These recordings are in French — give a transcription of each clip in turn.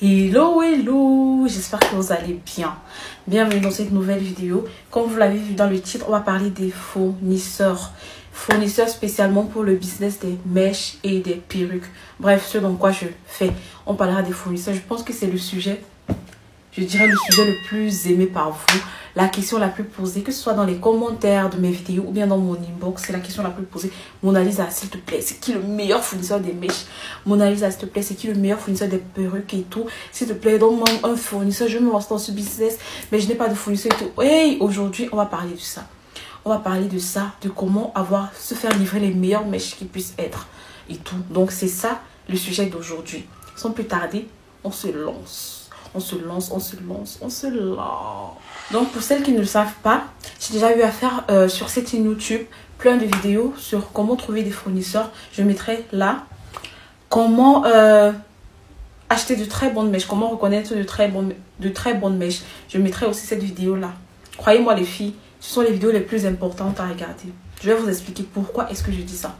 Hello, hello, j'espère que vous allez bien. Bienvenue dans cette nouvelle vidéo. Comme vous l'avez vu dans le titre, on va parler des fournisseurs. Fournisseurs spécialement pour le business des mèches et des perruques. Bref, ce dans quoi je fais. On parlera des fournisseurs. Je pense que c'est le sujet, je dirais le sujet le plus aimé par vous. La question la plus posée, que ce soit dans les commentaires de mes vidéos ou bien dans mon inbox, c'est la question la plus posée. Mona Lisa, s'il te plaît, c'est qui le meilleur fournisseur des mèches? Mona Lisa, s'il te plaît, c'est qui le meilleur fournisseur des perruques et tout? S'il te plaît, donne-moi un fournisseur, je me lance dans ce business, mais je n'ai pas de fournisseur et tout. Hey, aujourd'hui, on va parler de ça. On va parler de ça, de comment se faire livrer les meilleures mèches qui puissent être et tout. Donc, c'est ça le sujet d'aujourd'hui. Sans plus tarder, on se lance. On se lance. Donc, pour celles qui ne le savent pas, j'ai déjà eu à faire sur cette chaîne YouTube plein de vidéos sur comment trouver des fournisseurs. Je mettrai là comment acheter de très bonnes mèches, comment reconnaître de très bonnes mèches. Je mettrai aussi cette vidéo là. Croyez-moi les filles, ce sont les vidéos les plus importantes à regarder. Je vais vous expliquer pourquoi est-ce que je dis ça.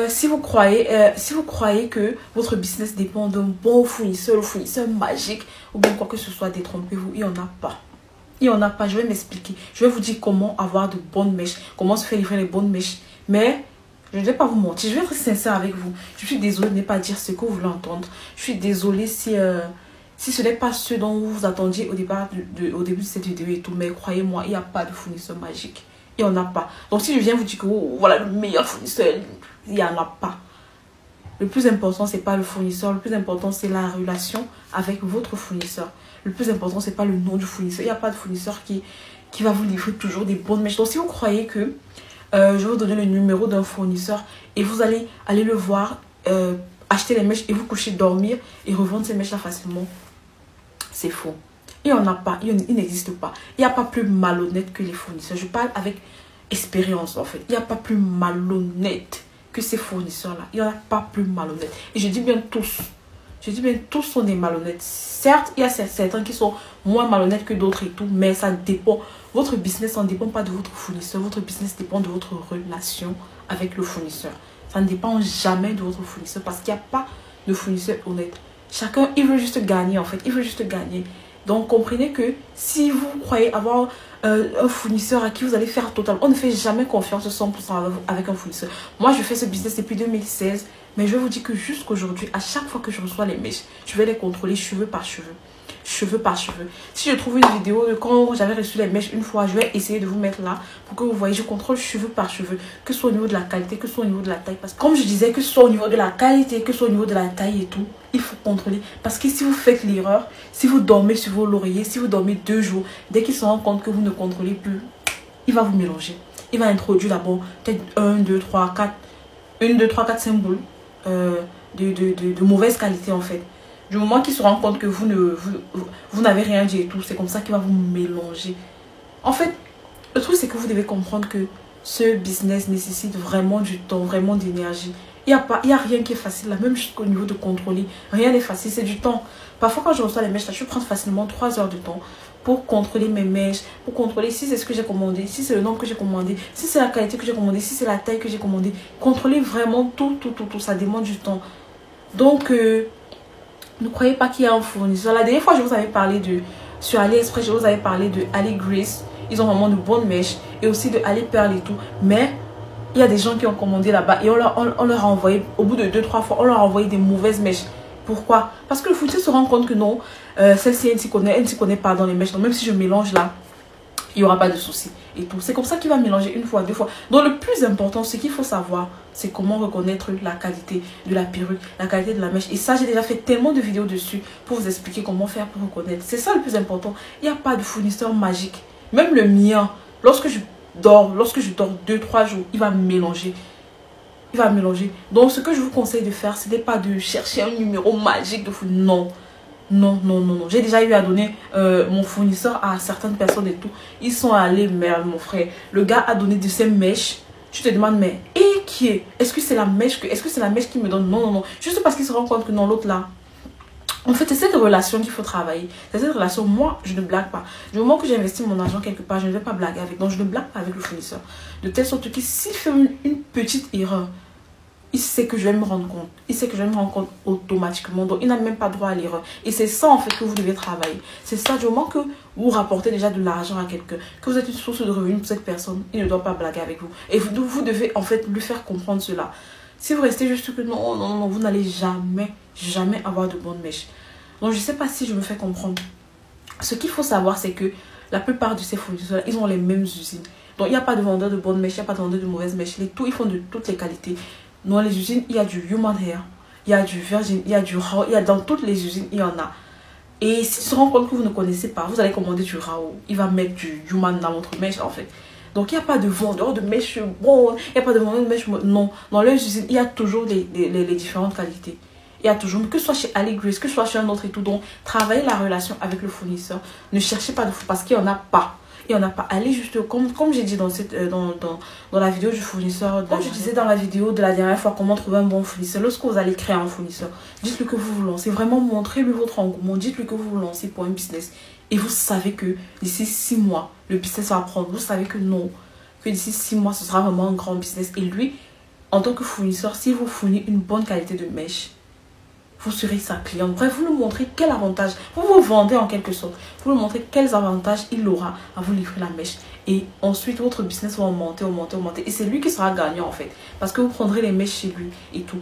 Si vous croyez que votre business dépend d'un bon fournisseur, le fournisseur magique, ou bien quoi que ce soit, détrompez-vous, il n'y en a pas. Il n'y en a pas, je vais m'expliquer. Je vais vous dire comment avoir de bonnes mèches, comment se faire livrer les bonnes mèches. Mais je ne vais pas vous mentir, je vais être sincère avec vous. Je suis désolée de ne pas dire ce que vous voulez entendre. Je suis désolée si ce n'est pas ce dont vous vous attendiez au début de cette vidéo et tout. Mais croyez-moi, il n'y a pas de fournisseur magique. Il n'y en a pas. Donc si je viens vous dire que voilà le meilleur fournisseur, il n'y en a pas. Le plus important, c'est pas le fournisseur. Le plus important, c'est la relation avec votre fournisseur. Le plus important, c'est pas le nom du fournisseur. Il n'y a pas de fournisseur qui va vous livrer toujours des bonnes mèches. Donc si vous croyez que je vais vous donner le numéro d'un fournisseur et vous allez aller le voir, acheter les mèches et vous coucher, dormir et revendre ces mèches-là facilement, c'est faux. Il n'y en a pas, il n'existe pas. Il n'y a pas plus malhonnête que les fournisseurs. Je parle avec expérience en fait. Il n'y a pas plus malhonnête que ces fournisseurs-là. Il n'y en a pas plus malhonnête. Et je dis bien tous. Je dis bien tous sont des malhonnêtes. Certes, il y a certains qui sont moins malhonnêtes que d'autres et tout. Mais ça dépend. Votre business ne dépend pas de votre fournisseur. Votre business dépend de votre relation avec le fournisseur. Ça ne dépend jamais de votre fournisseur. Parce qu'il n'y a pas de fournisseur honnête. Chacun, il veut juste gagner en fait. Il veut juste gagner. Donc, comprenez que si vous croyez avoir un fournisseur à qui vous allez faire total, on ne fait jamais confiance 100% avec un fournisseur. Moi, je fais ce business depuis 2016, mais je vous dis que jusqu'aujourd'hui, à chaque fois que je reçois les mèches, je vais les contrôler cheveu par cheveu. Cheveux par cheveux. Si je trouve une vidéo de quand j'avais reçu les mèches une fois, je vais essayer de vous mettre là pour que vous voyez, je contrôle cheveux par cheveux, que ce soit au niveau de la qualité, que ce soit au niveau de la taille. Parce que comme je disais, que ce soit au niveau de la qualité, que ce soit au niveau de la taille et tout, il faut contrôler. Parce que si vous faites l'erreur, si vous dormez sur vos lauriers, si vous dormez 2 jours, dès qu'il se rend compte que vous ne contrôlez plus, il va vous mélanger. Il va introduire d'abord peut-être 1, 2, 3, 4 symboles de mauvaise qualité en fait. Du moment qu'il se rend compte que vous n'avez rien dit et tout, c'est comme ça qu'il va vous mélanger. En fait, le truc c'est que vous devez comprendre que ce business nécessite vraiment du temps, vraiment d'énergie. Il n'y a rien qui est facile là, même jusqu'au niveau de contrôler. Rien n'est facile, c'est du temps. Parfois quand je reçois les mèches, là, je prends facilement 3 heures de temps pour contrôler mes mèches, pour contrôler si c'est ce que j'ai commandé, si c'est le nombre que j'ai commandé, si c'est la qualité que j'ai commandé, si c'est la taille que j'ai commandé. Contrôler vraiment tout, ça demande du temps. Donc, ne croyez pas qu'il y a un fournisseur. La dernière fois, je vous avais parlé sur AliExpress, je vous avais parlé de AliGrace. Ils ont vraiment de bonnes mèches et aussi de AliPerl et tout. Mais il y a des gens qui ont commandé là-bas et on leur a envoyé, au bout de 2-3 fois, on leur a envoyé des mauvaises mèches. Pourquoi? Parce que le fournisseur se rend compte que non, celle-ci, elle ne s'y connaît pas dans les mèches. Donc même si je mélange là, il n'y aura pas de souci et tout. C'est comme ça qu'il va mélanger une fois, 2 fois. Donc le plus important, ce qu'il faut savoir, c'est comment reconnaître la qualité de la perruque, la qualité de la mèche. Et ça, j'ai déjà fait tellement de vidéos dessus pour vous expliquer comment faire pour reconnaître. C'est ça le plus important. Il n'y a pas de fournisseur magique. Même le mien, lorsque je dors 2-3 jours, il va mélanger. Il va mélanger. Donc ce que je vous conseille de faire, ce n'est pas de chercher un numéro magique de fournisseur. Non. Non. J'ai déjà eu à donner mon fournisseur à certaines personnes et tout. Ils sont allés, merde, mon frère. Le gars a donné de ses mèches. Tu te demandes, mais et qui est? Est-ce que c'est la mèche qui me donne? Non. Juste parce qu'il se rend compte que non, l'autre là. En fait, c'est cette relation qu'il faut travailler. C'est cette relation. Moi, je ne blague pas. Du moment que j'ai investi mon argent quelque part, je ne vais pas blaguer avec. Donc, je ne blague pas avec le fournisseur. De telle sorte que s'il fait une petite erreur, il sait que je vais me rendre compte. Il sait que je vais me rendre compte automatiquement. Donc, il n'a même pas droit à l'erreur. Et c'est ça, en fait, que vous devez travailler. C'est ça, du moment que vous rapportez déjà de l'argent à quelqu'un, que vous êtes une source de revenus pour cette personne, il ne doit pas blaguer avec vous. Et vous devez, en fait, lui faire comprendre cela. Si vous restez juste que non, non, non, vous n'allez jamais, jamais avoir de bonnes mèches. Donc, je ne sais pas si je me fais comprendre. Ce qu'il faut savoir, c'est que la plupart de ces fournisseurs, ils ont les mêmes usines. Donc, il n'y a pas de vendeur de bonnes mèches, il n'y a pas de vendeur de mauvaises mèches. Ils font de toutes les qualités. Dans les usines, il y a du human hair, il y a du virgin, il y a du raw, dans toutes les usines, il y en a. Et si tu te rends compte que vous ne connaissez pas, vous allez commander du raw. Il va mettre du human dans votre mèche, en fait. Donc, il n'y a pas de vendeur de mèches bon, il n'y a pas de vendeur de mèches non. Dans les usines, il y a toujours les différentes qualités. Il y a toujours, que ce soit chez Ali Grace, que ce soit chez un autre et tout. Donc, travaillez la relation avec le fournisseur. Ne cherchez pas de fou parce qu'il n'y en a pas. Il n'y en a pas. Allez juste, comme j'ai dit dans la vidéo du fournisseur, comme je disais dans la vidéo de la dernière fois, comment trouver un bon fournisseur. Lorsque vous allez créer un fournisseur, dites-lui que vous vous lancez. Vraiment, montrez-lui votre engouement. Dites-lui que vous vous lancez pour un business. Et vous savez que d'ici 6 mois, le business va prendre. Vous savez que non. Que d'ici 6 mois, ce sera vraiment un grand business. Et lui, en tant que fournisseur, si vous fournissez une bonne qualité de mèche, vous serez sa cliente. Bref, vous lui montrez quel avantage. Vous vous vendez en quelque sorte. Vous lui montrez quels avantages il aura à vous livrer la mèche. Et ensuite, votre business va augmenter, augmenter, augmenter. Et c'est lui qui sera gagnant en fait. Parce que vous prendrez les mèches chez lui et tout.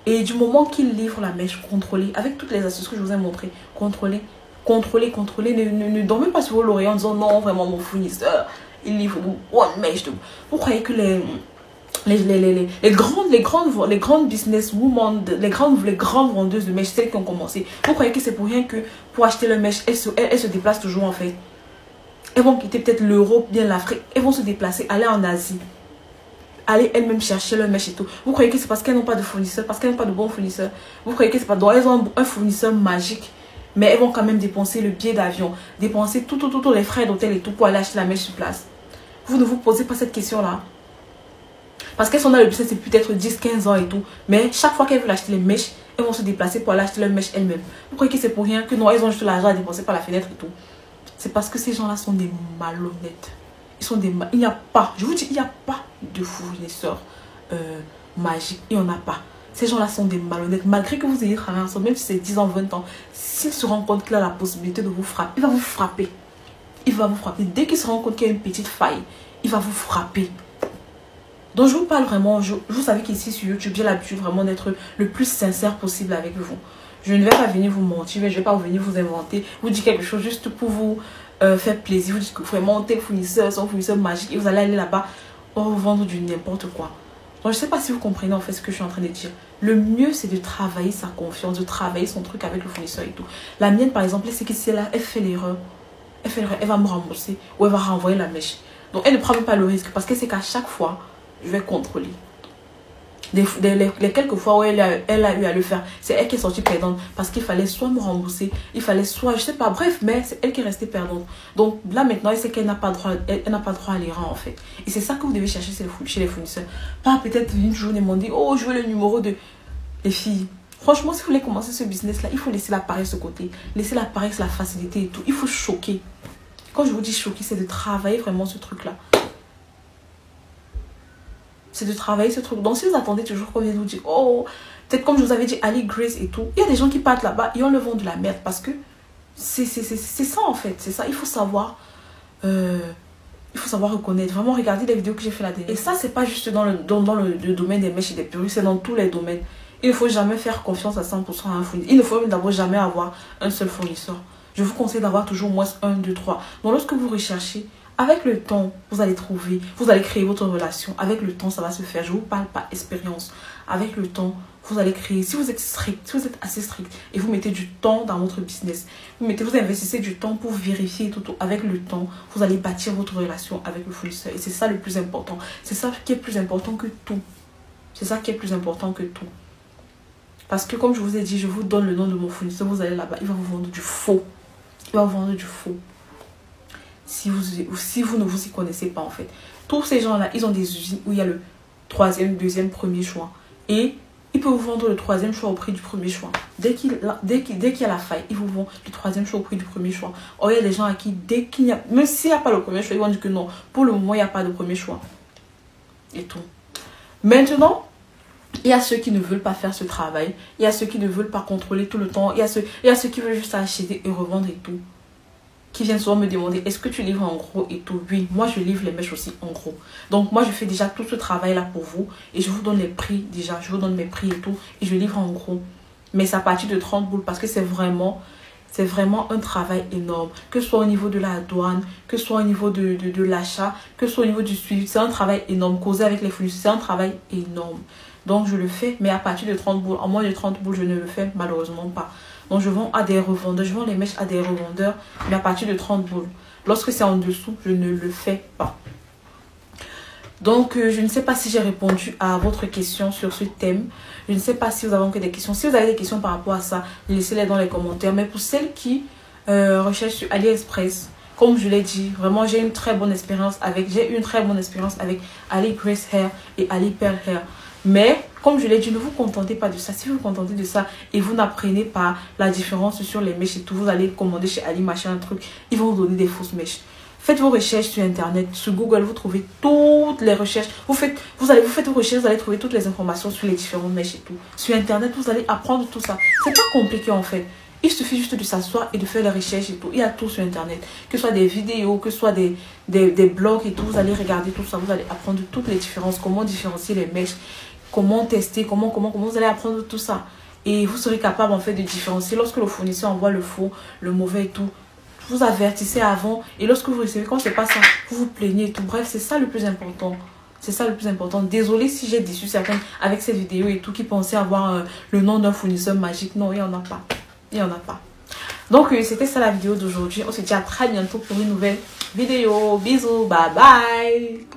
Et du moment qu'il livre la mèche, contrôlez. Avec toutes les astuces que je vous ai montrées. Contrôlez, contrôlez, contrôlez. Ne dormez pas sur vos lauriers en disant non, vraiment mon fournisseur, il livre une bonne mèche. Vous croyez que les grandes businesswomen, les grandes vendeuses de mèches, celles qui ont commencé, vous croyez que c'est pour rien que pour acheter le mèche, elles se déplacent toujours en fait. Elles vont quitter peut-être l'Europe, bien l'Afrique, elles vont se déplacer, aller en Asie, aller elles-mêmes chercher le mèche et tout. Vous croyez que c'est parce qu'elles n'ont pas de fournisseur, parce qu'elles n'ont pas de bons fournisseurs. Vous croyez que c'est pas donc elles ont un fournisseur magique, mais elles vont quand même dépenser le billet d'avion, dépenser tous les frais d'hôtel et tout pour aller acheter la mèche sur place. Vous ne vous posez pas cette question-là. Parce qu'elles sont dans le business depuis peut-être 10-15 ans et tout. Mais chaque fois qu'elles veulent acheter les mèches, elles vont se déplacer pour aller acheter leurs mèches elles-mêmes. Vous croyez que c'est pour rien que non, elles ont juste l'argent à dépenser par la fenêtre et tout. C'est parce que ces gens-là sont des malhonnêtes. Il n'y a pas, je vous dis, il n'y a pas de fournisseur magique. Il n'y en a pas. Ces gens-là sont des malhonnêtes. Malgré que vous ayez travaillé ensemble, même si c'est 10 ans, 20 ans, s'il se rend compte qu'il a la possibilité de vous frapper, il va vous frapper. Il va vous frapper. Dès qu'il se rend compte qu'il y a une petite faille, il va vous frapper. Donc je vous parle vraiment, vous savez qu'ici sur YouTube, j'ai l'habitude vraiment d'être le plus sincère possible avec vous. Je ne vais pas venir vous mentir, mais je ne vais pas venir vous inventer, vous dire quelque chose juste pour vous faire plaisir. Vous dites que vraiment tel fournisseur, son fournisseur magique, et vous allez aller là-bas pour vous vendre du n'importe quoi. Donc je ne sais pas si vous comprenez en fait ce que je suis en train de dire. Le mieux c'est de travailler sa confiance, de travailler son truc avec le fournisseur et tout. La mienne par exemple, c'est qu'ici là, elle fait l'erreur. Elle va me rembourser ou elle va renvoyer la mèche. Donc elle ne prend même pas le risque parce que c'est qu'à chaque fois, je vais contrôler. Les quelques fois où elle a eu à le faire, c'est elle qui est sortie perdante parce qu'il fallait soit me rembourser, il fallait soit, je sais pas, bref, mais c'est elle qui est restée perdante. Donc là maintenant, elle sait qu'elle n'a pas droit, elle n'a pas droit à l'erreur en fait. Et c'est ça que vous devez chercher chez les fournisseurs. Pas peut-être une journée m'ont dit, oh je veux le numéro de les filles. Franchement, si vous voulez commencer ce business là, il faut laisser la paresse de côté, laisser la paresse, la facilité et tout. Il faut choquer. Quand je vous dis choquer, c'est de travailler vraiment ce truc là. C'est de travailler ce truc. Donc si vous attendez toujours qu'on vienne vous dire, oh, peut-être comme je vous avais dit, Ali Grace et tout, il y a des gens qui partent là-bas et on le vend de la merde parce que c'est ça en fait, c'est ça. Il faut savoir reconnaître. Vraiment, regardez les vidéos que j'ai fait là-dedans. Et ça, c'est pas juste dans le domaine des mèches et des perruques, c'est dans tous les domaines. Il ne faut jamais faire confiance à 100% à un fournisseur. Il ne faut même d'abord jamais avoir un seul fournisseur. Je vous conseille d'avoir toujours au moins 1, 2, 3. Donc lorsque vous recherchez, avec le temps, vous allez trouver, vous allez créer votre relation. Avec le temps, ça va se faire. Je ne vous parle pas expérience. Avec le temps, vous allez créer. Si vous êtes strict, si vous êtes assez strict et vous mettez du temps dans votre business, vous investissez du temps pour vérifier tout. Avec le temps, vous allez bâtir votre relation avec le fournisseur. Et c'est ça le plus important. C'est ça qui est plus important que tout. C'est ça qui est plus important que tout. Parce que comme je vous ai dit, je vous donne le nom de mon fournisseur. Vous allez là-bas, il va vous vendre du faux. Il va vous vendre du faux. Si vous ne vous y connaissez pas en fait. Tous ces gens-là, ils ont des usines où il y a le troisième, deuxième, premier choix. Et ils peuvent vous vendre le troisième choix au prix du premier choix. Dès qu'il y a la faille, ils vous vendent le troisième choix au prix du premier choix. Or, il y a des gens à qui, dès qu'il n'y a... Même s'il n'y a pas le premier choix, ils vont dire que non. Pour le moment, il n'y a pas de premier choix. Et tout. Maintenant, Il y a ceux qui ne veulent pas faire ce travail. Il y a ceux qui ne veulent pas contrôler tout le temps. Il y a ceux qui veulent juste acheter et revendre et tout. Qui viennent souvent me demander, est-ce que tu livres en gros et tout? Oui, moi je livre les mèches aussi en gros. Donc moi je fais déjà tout ce travail-là pour vous. Et je vous donne les prix déjà. Je vous donne mes prix et tout. Et je livre en gros. Mais c'est à partir de 30 boules parce que c'est vraiment un travail énorme. Que ce soit au niveau de la douane, que ce soit au niveau de l'achat, que ce soit au niveau du suivi. C'est un travail énorme. Causer avec les fournisseurs, c'est un travail énorme. Donc je le fais, mais à partir de 30 boules. En moins de 30 boules, je ne le fais malheureusement pas. Donc je vends à des revendeurs, je vends les mèches à des revendeurs, mais à partir de 30 boules. Lorsque c'est en dessous, je ne le fais pas. Donc je ne sais pas si j'ai répondu à votre question sur ce thème. Je ne sais pas si vous avez encore des questions. Si vous avez des questions par rapport à ça, laissez-les dans les commentaires. Mais pour celles qui recherchent sur AliExpress, comme je l'ai dit, vraiment j'ai eu une très bonne expérience avec Ali Grace Hair et Ali Pearl Hair. Mais, comme je l'ai dit, ne vous contentez pas de ça. Si vous vous contentez de ça et vous n'apprenez pas la différence sur les mèches et tout, vous allez commander chez Ali, machin, un truc, ils vont vous donner des fausses mèches. Faites vos recherches sur Internet, sur Google, vous trouvez toutes les recherches. Vous faites vos recherches, vous allez trouver toutes les informations sur les différentes mèches et tout. Sur Internet, vous allez apprendre tout ça. C'est pas compliqué en fait. Il suffit juste de s'asseoir et de faire les recherches et tout. Il y a tout sur Internet. Que ce soit des vidéos, que ce soit des blogs et tout. Vous allez regarder tout ça. Vous allez apprendre toutes les différences. Comment différencier les mèches. Comment tester. Comment vous allez apprendre tout ça. Et vous serez capable en fait de différencier. Lorsque le fournisseur envoie le faux, le mauvais et tout. Vous avertissez avant. Et lorsque vous recevez, quand c'est pas ça, vous vous plaignez et tout. Bref, c'est ça le plus important. C'est ça le plus important. Désolée si j'ai déçu certaines avec cette vidéo et tout qui pensaient avoir le nom d'un fournisseur magique. Non, il n'y en a pas. Il n'y en a pas. Donc, c'était ça la vidéo d'aujourd'hui. On se dit à très bientôt pour une nouvelle vidéo. Bisous, bye bye.